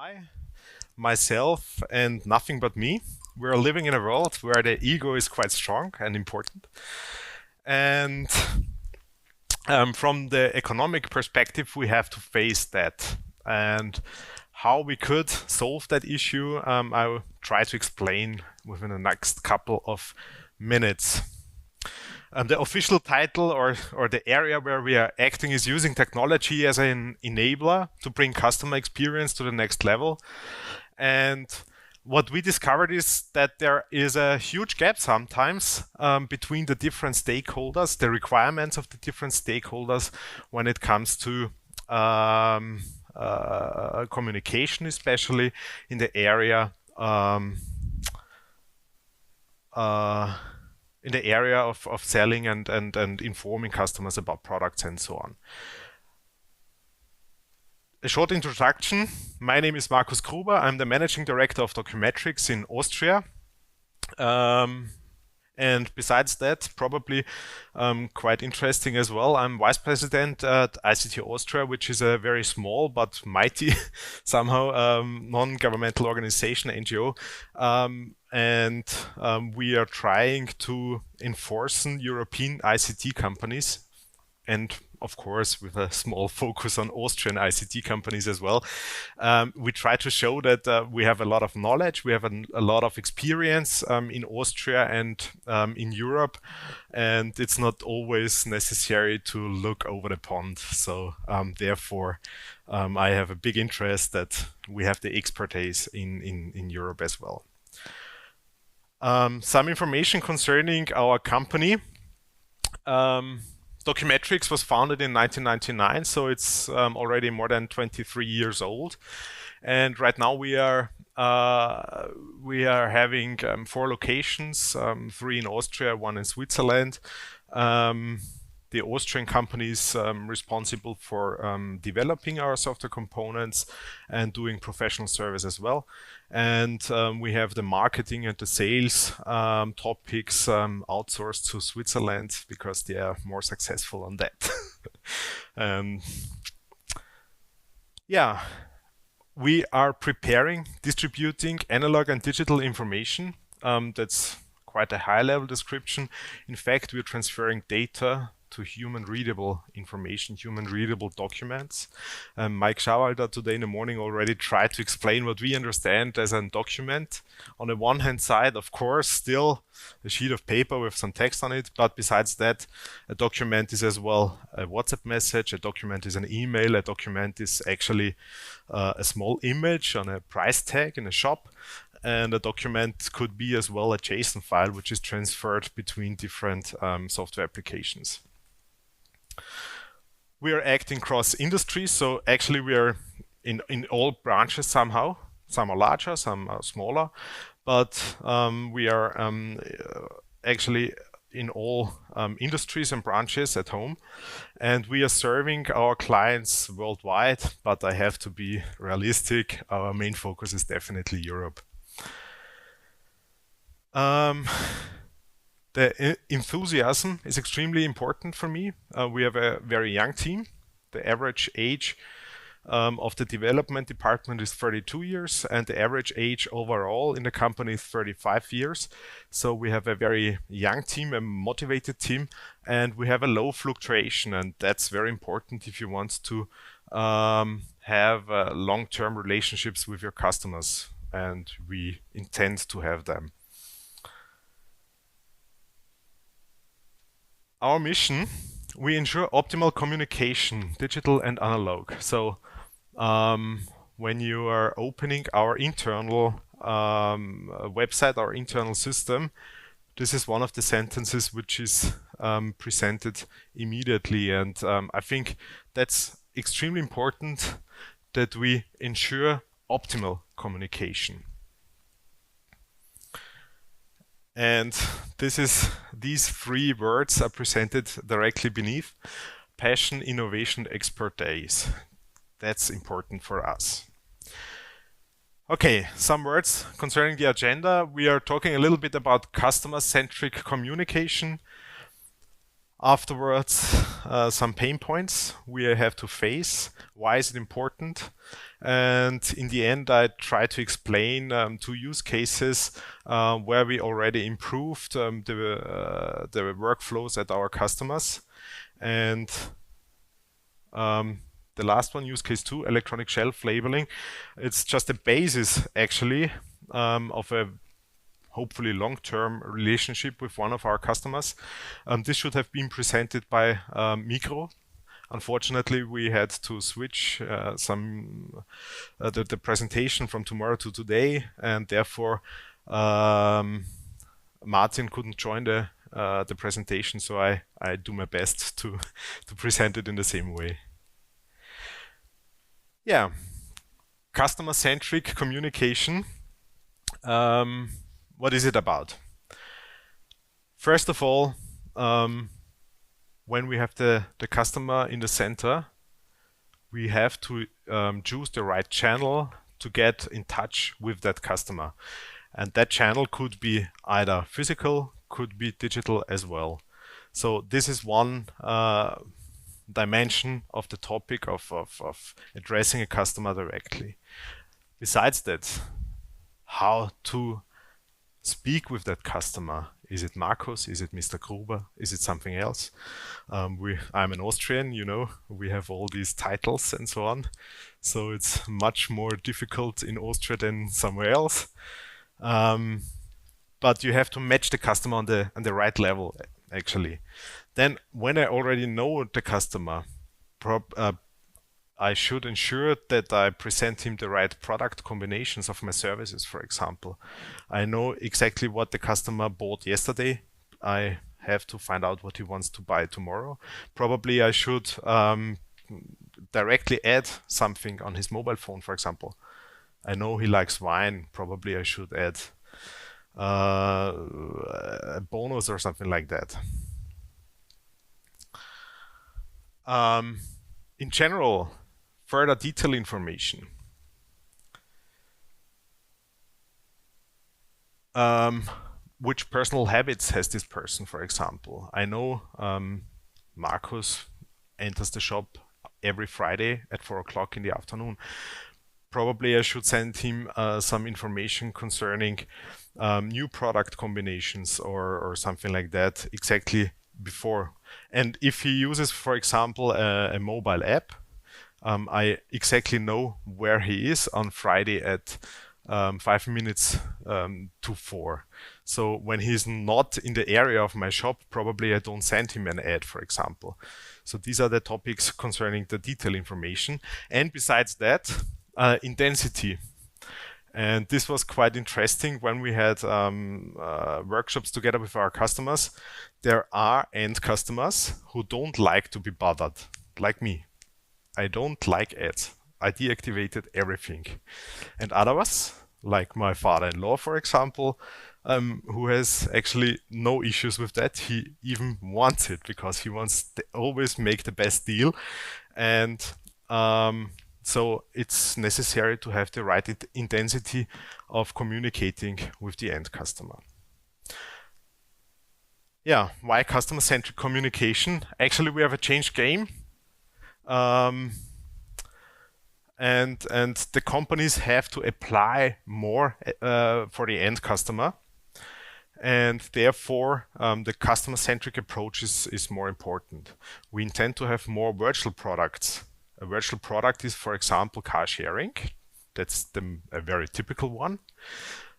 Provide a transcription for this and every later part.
I, myself, and nothing but me. We're living in a world where the ego is quite strong and important. And from the economic perspective, we have to face that. And how we could solve that issue, I will try to explain within the next couple of minutes. The official title or the area where we are acting is using technology as an enabler to bring customer experience to the next level. And what we discovered is that there is a huge gap sometimes between the different stakeholders, the requirements of the different stakeholders when it comes to communication, especially in the area of selling and informing customers about products and so on. A short introduction. My name is Markus Gruber. I'm the Managing Director of DocuMatrix in Austria. And besides that, probably quite interesting as well, I'm Vice President at ICT Austria, which is a very small but mighty, somehow, non-governmental organization, NGO. And we are trying to enforce European ICT companies, and of course with a small focus on Austrian ICT companies as well. We try to show that we have a lot of knowledge, we have a lot of experience in Austria and in Europe, and it's not always necessary to look over the pond. So therefore, I have a big interest that we have the expertise in Europe as well. Some information concerning our company. DocuMatrix was founded in 1999, so it's already more than 23 years old. And right now we are having 4 locations, 3 in Austria, 1 in Switzerland. The Austrian company is responsible for developing our software components and doing professional service as well. And we have the marketing and the sales topics outsourced to Switzerland because they are more successful on that. Yeah, we are preparing, distributing analog and digital information. That's quite a high-level description. In fact, we're transferring data to human-readable information, human-readable documents. Mike Schawalder today in the morning already tried to explain what we understand as a document. On the one hand side, of course, still a sheet of paper with some text on it, but besides that, a document is as well a WhatsApp message, a document is an email, a document is actually a small image on a price tag in a shop, and a document could be as well a JSON file which is transferred between different software applications. We are acting cross industries, so actually we are in all branches somehow. Some are larger, some are smaller, but we are actually in all industries and branches at home, and we are serving our clients worldwide, but I have to be realistic. Our main focus is definitely Europe. The enthusiasm is extremely important for me. We have a very young team. The average age of the development department is 32 years, and the average age overall in the company is 35 years. So we have a very young team, a motivated team, and we have a low fluctuation, and that's very important if you want to have long-term relationships with your customers, and we intend to have them. Our mission, we ensure optimal communication, digital and analog. So when you are opening our internal website, our internal system, this is one of the sentences which is presented immediately. And I think that's extremely important that we ensure optimal communication. And these 3 words are presented directly beneath: passion, innovation, expertise. That's important for us. Okay, some words concerning the agenda. We are talking a little bit about customer-centric communication. Afterwards, some pain points we have to face. Why is it important? And in the end, I try to explain 2 use cases where we already improved the workflows at our customers. And the last one, use case 2, electronic shelf labeling. It's just a basis, actually, of a hopefully long-term relationship with one of our customers. This should have been presented by Micro. Unfortunately, we had to switch the presentation from tomorrow to today, and therefore Martin couldn't join the presentation, so I do my best to present it in the same way. Yeah, customer-centric communication. What is it about? First of all, when we have the customer in the center, we have to choose the right channel to get in touch with that customer. And that channel could be either physical, could be digital as well. So this is one dimension of the topic of addressing a customer directly. Besides that, how to speak with that customer. Is it Markus? Is it Mr. Gruber? Is it something else? I'm an Austrian, you know, we have all these titles and so on. So it's much more difficult in Austria than somewhere else. But you have to match the customer on the right level, actually. Then when I already know the customer, I should ensure that I present him the right product combinations of my services, for example. I know exactly what the customer bought yesterday. I have to find out what he wants to buy tomorrow. Probably I should directly add something on his mobile phone, for example. I know he likes wine. Probably I should add a bonus or something like that. In general, further detail information. Which personal habits has this person, for example? I know Markus enters the shop every Friday at 4 o'clock in the afternoon. Probably I should send him some information concerning new product combinations or something like that exactly before. And if he uses, for example, a mobile app, I exactly know where he is on Friday at 5 minutes to 4. So when he's not in the area of my shop, probably I don't send him an ad, for example. So these are the topics concerning the detail information. And besides that, intensity. And this was quite interesting when we had workshops together with our customers. There are end customers who don't like to be bothered, like me. I don't like ads. I deactivated everything. And others, like my father-in-law, for example, who has actually no issues with that. He even wants it because he wants to always make the best deal. And so it's necessary to have the right intensity of communicating with the end customer. Yeah, why customer-centric communication? Actually, we have a changed game. And the companies have to apply more for the end customer. And therefore, the customer-centric approach is more important. We intend to have more virtual products. A virtual product is, for example, car sharing. That's a very typical one.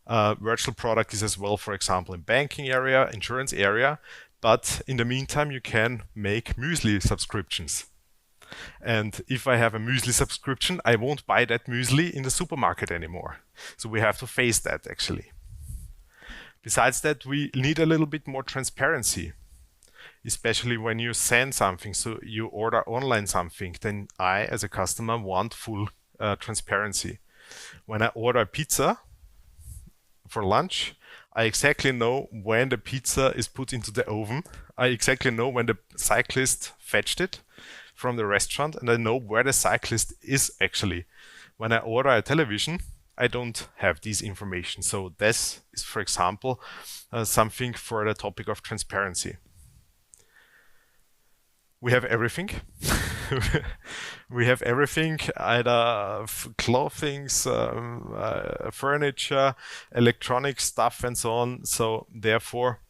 Virtual product is as well, for example, in banking area, insurance area. But in the meantime, you can make muesli subscriptions. And if I have a muesli subscription, I won't buy that muesli in the supermarket anymore. So we have to face that, actually. Besides that, we need a little bit more transparency, especially when you send something. So you order online something, then I, as a customer, want full transparency. When I order pizza for lunch, I exactly know when the pizza is put into the oven. I exactly know when the cyclist fetched it from the restaurant, and I know where the cyclist is actually. When I order a television, I don't have these information. So this is, for example, something for the topic of transparency. We have everything. we have everything, either clothing, furniture, electronic stuff, and so on. So therefore,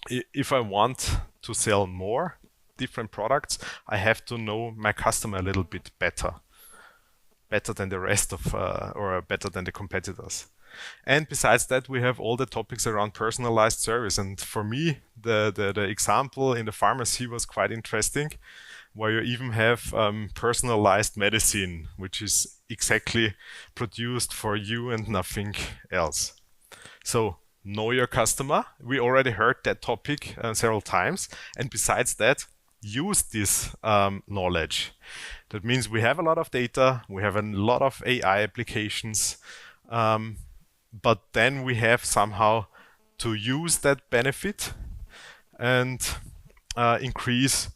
if I want to sell more different products, I have to know my customer a little bit better than the rest of, or better than the competitors. And besides that, we have all the topics around personalized service. And for me, the example in the pharmacy was quite interesting, where you even have personalized medicine, which is exactly produced for you and nothing else. So know your customer. We already heard that topic several times. And besides that, use this knowledge. That means we have a lot of data, we have a lot of AI applications, but then we have somehow to use that benefit and increase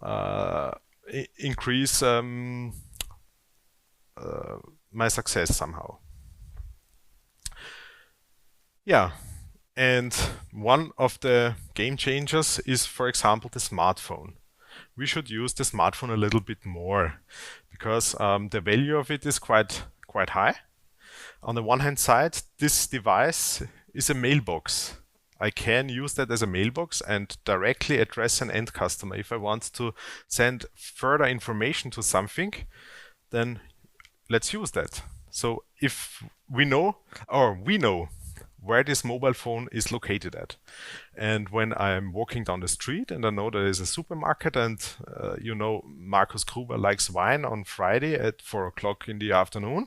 my success somehow. Yeah, and one of the game changers is, for example, the smartphone. We should use the smartphone a little bit more because the value of it is quite high. On the one hand side, this device is a mailbox. I can use that as a mailbox and directly address an end customer. If I want to send further information to something, then let's use that. So if we know where this mobile phone is located at. And when I'm walking down the street and I know there is a supermarket and Markus Gruber likes wine on Friday at 4 o'clock in the afternoon,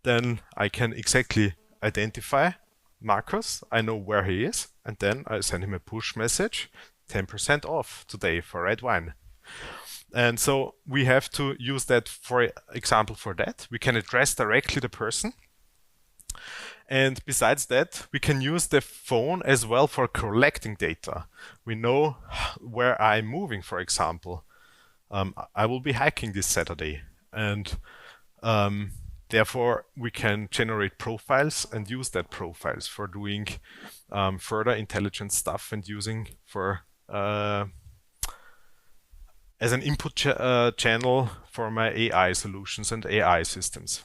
then I can exactly identify Markus. I know where he is, and then I send him a push message, 10% off today for red wine. And so we have to use that, for example, for that. We can address directly the person. And besides that, we can use the phone as well for collecting data. We know where I'm moving, for example. I will be hiking this Saturday. And therefore, we can generate profiles and use that profiles for doing further intelligent stuff and using for as an input channel for my AI solutions and AI systems.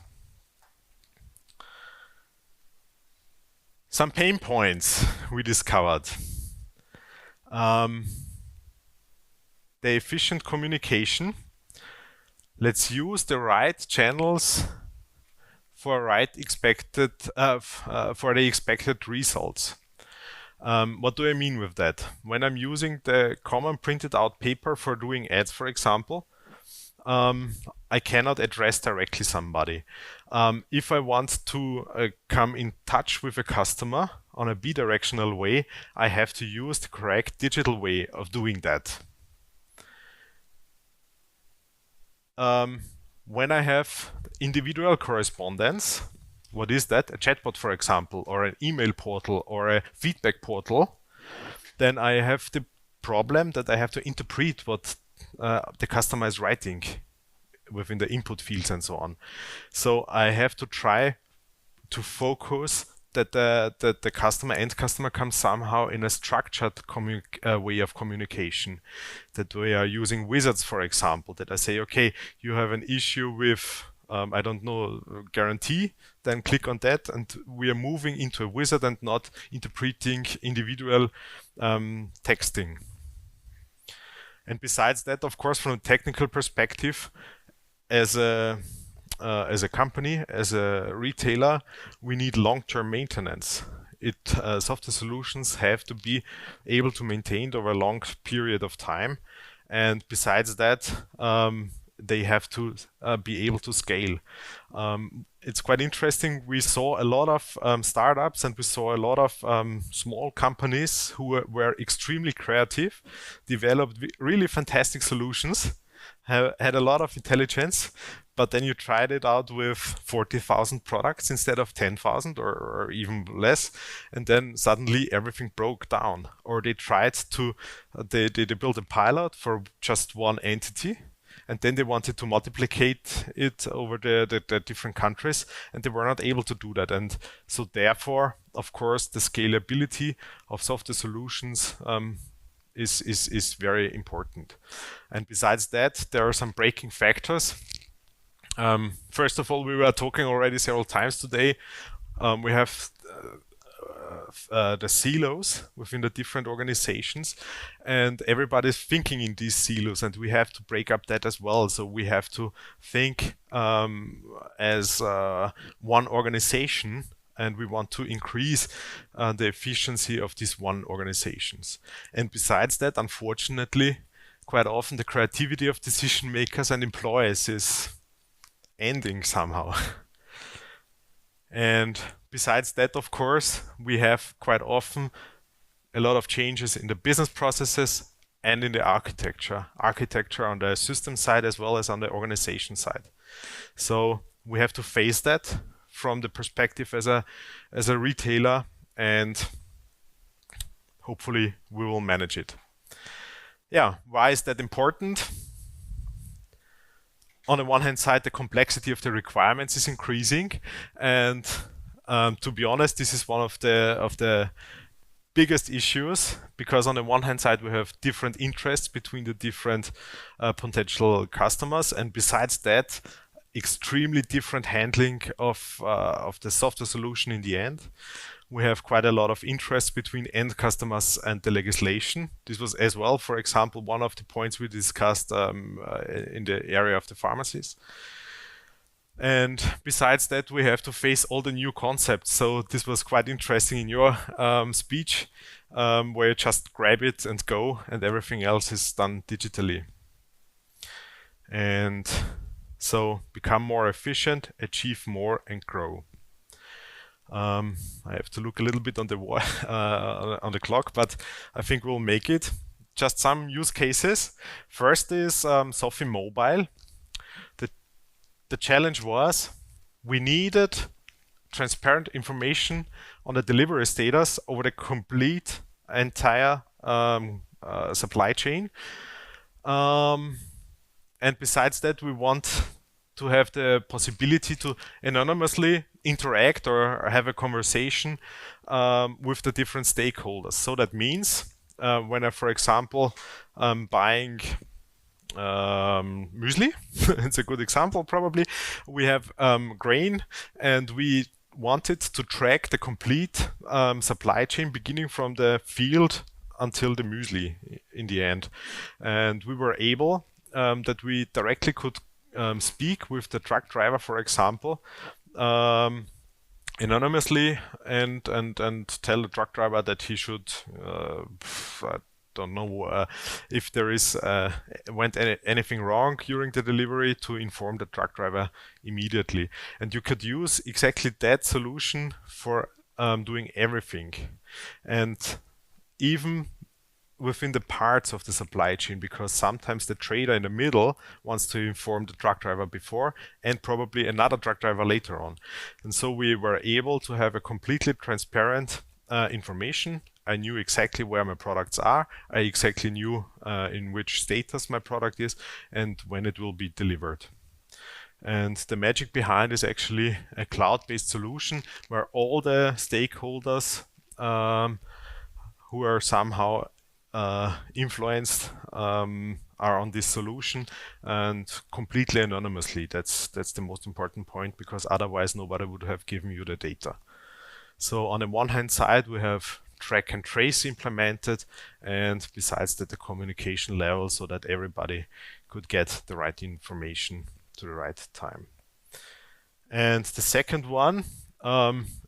Some pain points we discovered. The efficient communication. Let's use the right channels for for the expected results. What do I mean with that? When I'm using the common printed out paper for doing ads, for example, I cannot address directly somebody. If I want to come in touch with a customer on a bidirectional way, I have to use the correct digital way of doing that. When I have individual correspondence, what is that? A chatbot, for example, or an email portal or a feedback portal, then I have the problem that I have to interpret what the customer is writing within the input fields and so on. So I have to try to focus that the end customer comes somehow in a structured way of communication. That we are using wizards, for example, that I say, okay, you have an issue with, I don't know, guarantee, then click on that, and we are moving into a wizard and not interpreting individual texting. And besides that, of course, from a technical perspective, as a company, as a retailer, we need long-term maintenance. Software solutions have to be able to maintain over a long period of time, and besides that, they have to be able to scale. It's quite interesting. We saw a lot of startups, and we saw a lot of small companies who were extremely creative, developed really fantastic solutions, had a lot of intelligence, but then you tried it out with 40,000 products instead of 10,000 or even less, and then suddenly everything broke down. Or they tried to, they built a pilot for just one entity, and then they wanted to multiplicate it over the different countries, and they were not able to do that. And so therefore, of course, the scalability of software solutions is very important. And besides that, there are some breaking factors. First of all, we were talking already several times today. We have the silos within the different organizations, and everybody's thinking in these silos, and we have to break up that as well. So we have to think as one organization, and we want to increase the efficiency of these one organizations. And besides that, unfortunately, quite often the creativity of decision makers and employees is ending somehow. And besides that, of course, we have quite often a lot of changes in the business processes and in the architecture on the system side as well as on the organization side. So we have to face that from the perspective as a retailer, and hopefully we will manage it. Yeah, why is that important? On the one hand side, the complexity of the requirements is increasing, and to be honest, this is one of the biggest issues, because on the one hand side we have different interests between the different potential customers, and besides that, extremely different handling of the software solution in the end. We have quite a lot of interest between end customers and the legislation. This was as well, for example, one of the points we discussed in the area of the pharmacies. And besides that, we have to face all the new concepts. So this was quite interesting in your speech, where you just grab it and go, and everything else is done digitally. And so become more efficient, achieve more, and grow. I have to look a little bit on the clock, but I think we'll make it. Just some use cases. First is Sophie Mobile. The challenge was we needed transparent information on the delivery status over the complete entire supply chain. And besides that, we want to have the possibility to anonymously interact or have a conversation with the different stakeholders. So that means when I, for example, buying muesli, it's a good example probably, we have grain, and we wanted to track the complete supply chain beginning from the field until the muesli in the end. And we were able that we directly could speak with the truck driver, for example, anonymously, and tell the truck driver that he should I don't know if there is went anything wrong during the delivery, to inform the truck driver immediately. And you could use exactly that solution for doing everything, and even within the parts of the supply chain, because sometimes the trader in the middle wants to inform the truck driver before and probably another truck driver later on. And so we were able to have a completely transparent information. I knew exactly where my products are. I exactly knew in which status my product is and when it will be delivered. And the magic behind is actually a cloud-based solution where all the stakeholders who are somehow influenced are on this solution, and completely anonymously. That's the most important point, because otherwise nobody would have given you the data. So on the one hand side, we have track and trace implemented, and besides that, the communication level, so that everybody could get the right information to the right time. And the second one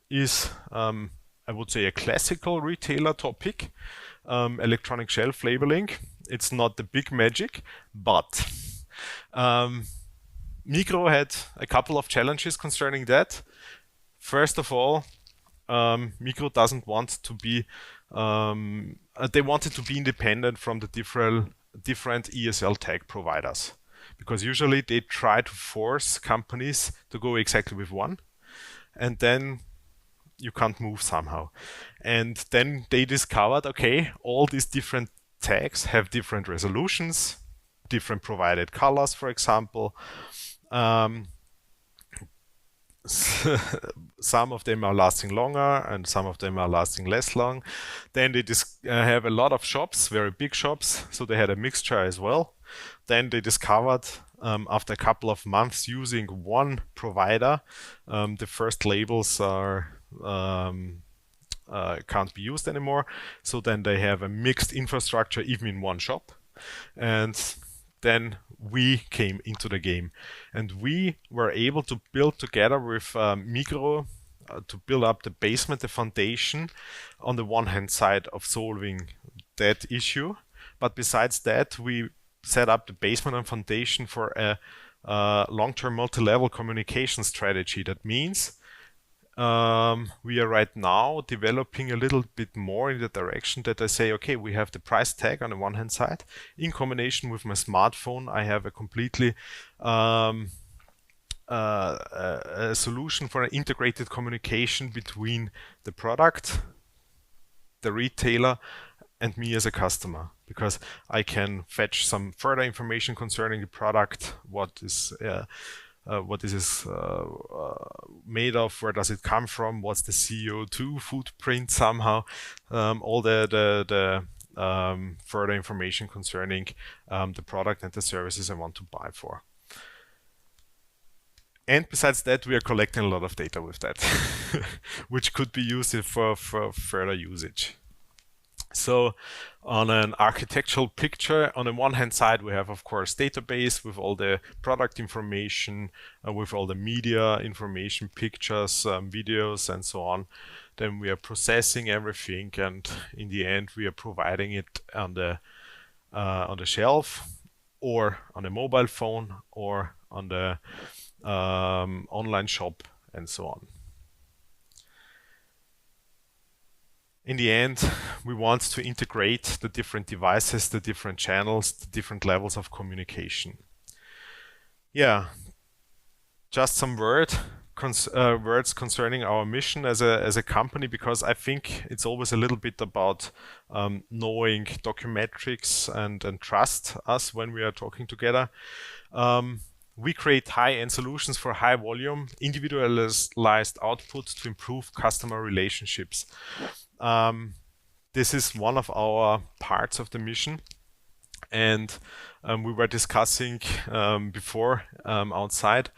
is, I would say, a classical retailer topic, electronic shelf labeling. It's not the big magic, but Migros had a couple of challenges concerning that. First of all, Migros doesn't want to be, they wanted to be independent from the different ESL tag providers, because usually they try to force companies to go exactly with one, and then you can't move somehow. And then they discovered, okay, all these different tags have different resolutions, different provided colors, for example. some of them are lasting longer and some of them are lasting less long. Then they have a lot of shops, very big shops, so they had a mixture as well. Then they discovered after a couple of months using one provider, the first labels are can't be used anymore. So then they have a mixed infrastructure even in one shop. And then we came into the game, and we were able to build together with Migro to build up the basement, the foundation, on the one hand side of solving that issue. But besides that, we set up the basement and foundation for a long-term multi-level communication strategy. That means we are right now developing a little bit more in the direction that I say, okay, we have the price tag on the one hand side. In combination with my smartphone, I have a completely a solution for an integrated communication between the product, the retailer, and me as a customer, because I can fetch some further information concerning the product, what is it made of, where does it come from, what's the CO2 footprint somehow, all the further information concerning the product and the services I want to buy for. And besides that, we are collecting a lot of data with that, which could be used for further usage. So on an architectural picture, on the one hand side, we have, of course, database with all the product information, with all the media information, pictures, videos, and so on. Then we are processing everything, and in the end, we are providing it on the shelf, or on a mobile phone, or on the online shop, and so on. In the end, we want to integrate the different devices, the different channels, the different levels of communication. Yeah, just some words concerning our mission as a company, because I think it's always a little bit about knowing DocuMatrix and trust us when we are talking together. We create high-end solutions for high volume, individualized output to improve customer relationships. This is one of our parts of the mission, and we were discussing before outside.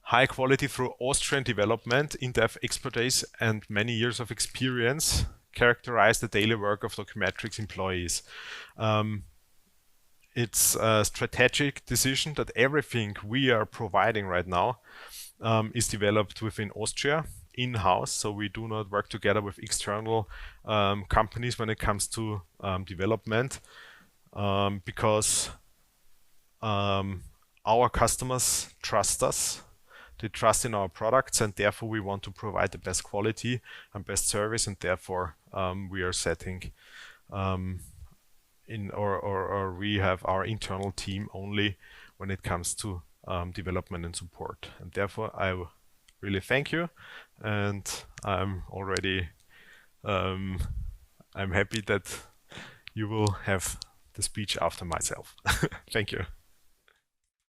High quality through Austrian development, in-depth expertise, and many years of experience characterize the daily work of DocuMatrix employees. It's a strategic decision that everything we are providing right now is developed within Austria, in-house, so we do not work together with external companies when it comes to development, because our customers trust us. They trust in our products, and therefore we want to provide the best quality and best service, and therefore we are setting or we have our internal team only when it comes to development and support. And therefore I really thank you, and I'm already I'm happy that you will have the speech after myself. Thank you.